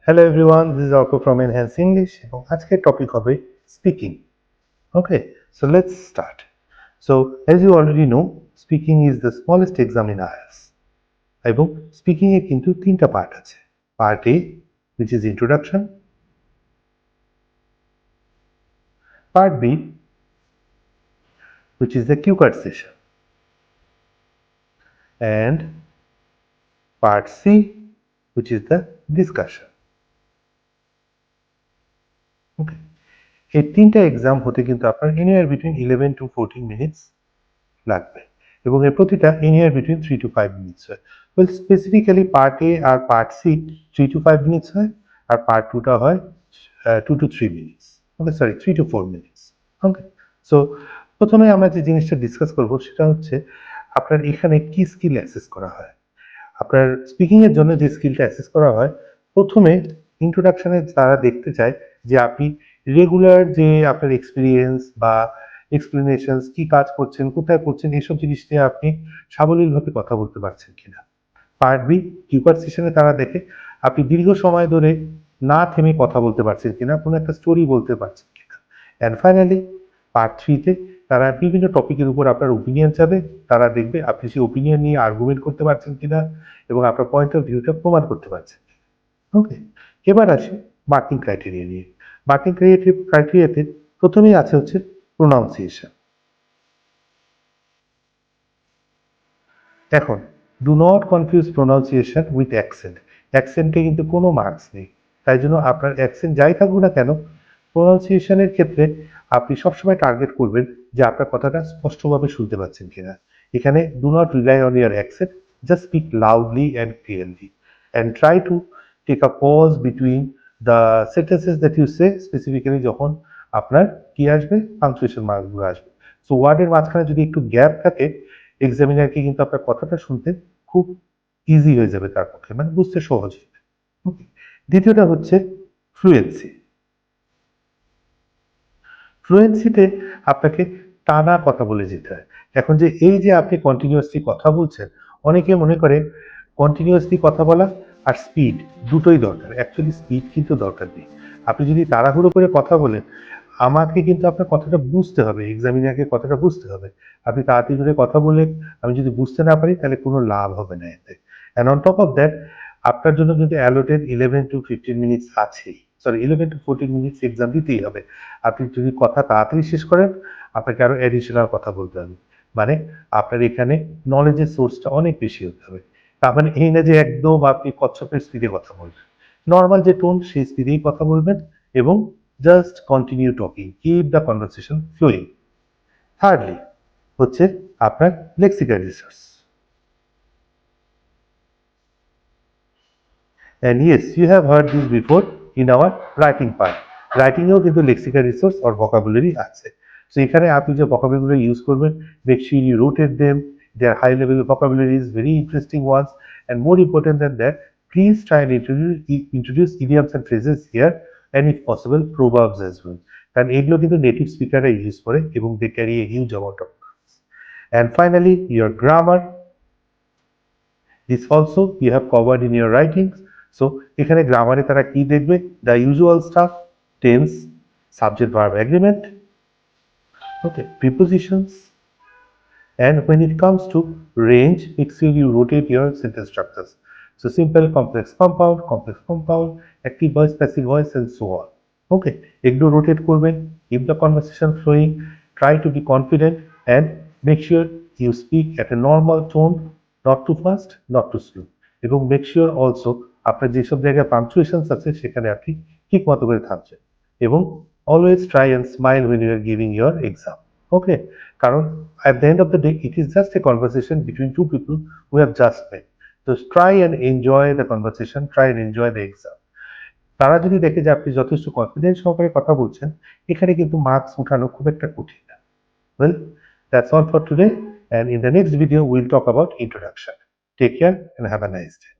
Hello everyone, this is Arko from Enhance English এবং আজকের topic হবে speaking. Okay, so let's start. So as you already know, speaking is the smallest exam in IELTS এবং speaking এর কিন্তু তিনটা part আছে। Part A which is introduction, part B which is the cue card session, and part C which is the discussion. Okay. এই তিনটা exam হতে কিন্তু আপনার anywhere between 11 to 14 minutes লাগবে এবং এর প্রতিটা anywhere between 3 to 5 minutes হয়। Well, specifically part A R part C 3 to 5 minutes হয় আর part 2 টা হয় 2 to 3 minutes. Okay, sorry, 3 to 4 minutes. Okay, so প্রথমে আমরা যে জিনিসটা ডিসকাস করব সেটা হচ্ছে আপনার এখানে কি স্কিল অ্যাসেস করা হয়। আপনার স্পিকিং এর জন্য যে স্কিলটা অ্যাসেস করা হয়, প্রথমে ইন্ট্রোডাকশনে তারা দেখতে চায় যে আপনি রেগুলার যে আপনার এক্সপিরিয়েন্স বা এক্সপ্লেনেশনস কি কাজ করছেন, কোথায় করছেন, এসব জিনিস নিয়ে আপনি সাবলীলভাবে কথা বলতে পারছেন কিনা। পার্ট বি কিউপার সেশনে তারা দেখে আপনি দীর্ঘ সময় ধরে না থেমে কথা বলতে পারছেন কিনা, কোনো একটা স্টোরি বলতে পারছেন কিনা। অ্যান্ড ফাইনালি পার্ট থ্রিতে তারা বিভিন্ন টপিকের উপর আপনার ওপিনিয়ন চাবে, তারা দেখবে আপনি সেই ওপিনিয়ন নিয়ে আর্গুমেন্ট করতে পারছেন কিনা এবং আপনার পয়েন্ট অফ ভিউটা প্রমাণ করতে পারছেন। ওকে, এবার আসি মার্কিং ক্রাইটেরিয়া নিয়ে। মার্কিং ক্রাইটেরিয়াতে প্রথমেই আছে হচ্ছে প্রোনাউন্সিয়েশন। এখন do not confuse pronunciation with accent. অ্যাকসেন্টে কিন্তু কোনো মার্কস নেই, তাই জন্য আপনার অ্যাকসেন্ট যাই থাকুক না কেন, প্রোনাউন্সিয়েশনের ক্ষেত্রে আপনি সবসময় টার্গেট করবেন যে আপনার কথাটা স্পষ্টভাবে শুনতে পাচ্ছেন কিনা। এখানে do not rely on your accent, just speak loudly and clearly and try to take a pause between the sentences that you say, specifically যখন আপনার কি আসবে, পাংচুয়েশন মার্কগুলো আসবে। সো ওয়ার্ডের মাঝখানে যদি একটু গ্যাপ থাকে, এক্সামিনারকে কিন্তু আপনার কথাটা শুনতে খুব ইজি হয়ে যাবে তার পক্ষে, মানে বুঝতে সহজ হবে। দ্বিতীয়টা হচ্ছে ফ্লুয়েন্সি। ফ্লুয়েন্সিতে আপনাকে টানা কথা বলে যেতে হয়। এখন যে এই যে আপনি কন্টিনিউয়াসলি কথা বলছেন, অনেকে মনে করে কন্টিনিউয়াসলি কথা বলা আর স্পিড দুটোই দরকার। অ্যাকচুয়ালি স্পিড কিন্তু দরকার নেই। আপনি যদি তাড়াহুড়ো করে কথা বলেন, আমাকে কিন্তু আপনার কথাটা বুঝতে হবে, এক্সামিনারকে কথাটা বুঝতে হবে। আপনি তাড়াতাড়ি করে কথা বলে আমি যদি বুঝতে না পারি তাহলে কোনো লাভ হবে না এতে। And on top of that, আপনার জন্য কিন্তু অ্যালোটেড 11 to 15 মিনিটস আছেই, সরি 11 to 14 মিনিটস এক্সাম দিতেই হবে। আপনি যদি কথা তাড়াতাড়ি শেষ করেন, আপনাকে আরো অ্যাডিশনাল কথা বলতে হবে, মানে আপনার এখানে নলেজের সোর্সটা অনেক বেশি হতে হবে। তার মানে এই না যে একদম আপনি কচ্ছপের স্পিডে কথা বলবেন, নর্মাল যে টোন সেই স্পিডেই কথা বলবেন এবং just continue talking, keep the conversation flowing. Thirdly হচ্ছে আপনার lexical resource. And yes, you have heard this before in our writing part. রাইটিংয়েও কিন্তু লেক্সিক্যাল রিসোর্স অর ভোকাবুলারি আছে। সো এখানে আপনি যে ভোকাবুলারি ইউজ করবেন, make sure you rotate them. They are high level vocabularies, very interesting ones, and more important than that, please try and introduce idioms and phrases here, and if possible proverbs as well. কারণ এগুলো কিন্তু নেটিভ স্পিকাররা use করে এবং they carry a huge amount of. And finally your grammar, this also you have covered in your writings. So এখানে গ্রামারে তারা কি দেখবে, the usual stuff, tense, subject verb agreement, okay, prepositions, and when it comes to range, make sure you rotate your sentence structures. So simple, complex compound, active voice, passive voice, and so on. Okay, এগুলো rotate করবেন, keep the conversation flowing, try to be confident, and make sure you speak at a normal tone, not too fast, not too slow. এবং make sure also আপনার যেসব জায়গায় punctuations আছে সেখানে আপনি ঠিক মতো করে থামছেন এবং always try and smile when you are giving your exam. Okay, কারণ at the end of the day it is just a conversation between two people who have just met. So try and enjoy the conversation, try and enjoy the exam. তারা যদি দেখে যে আপনি যথেষ্ট confidence সহকারে কথা বলছেন, এখানে কিন্তু মার্কস উঠানো খুব একটা কঠিন না। Well, that's all for today, and in the next video we'll talk about introduction. Take care and have a nice day.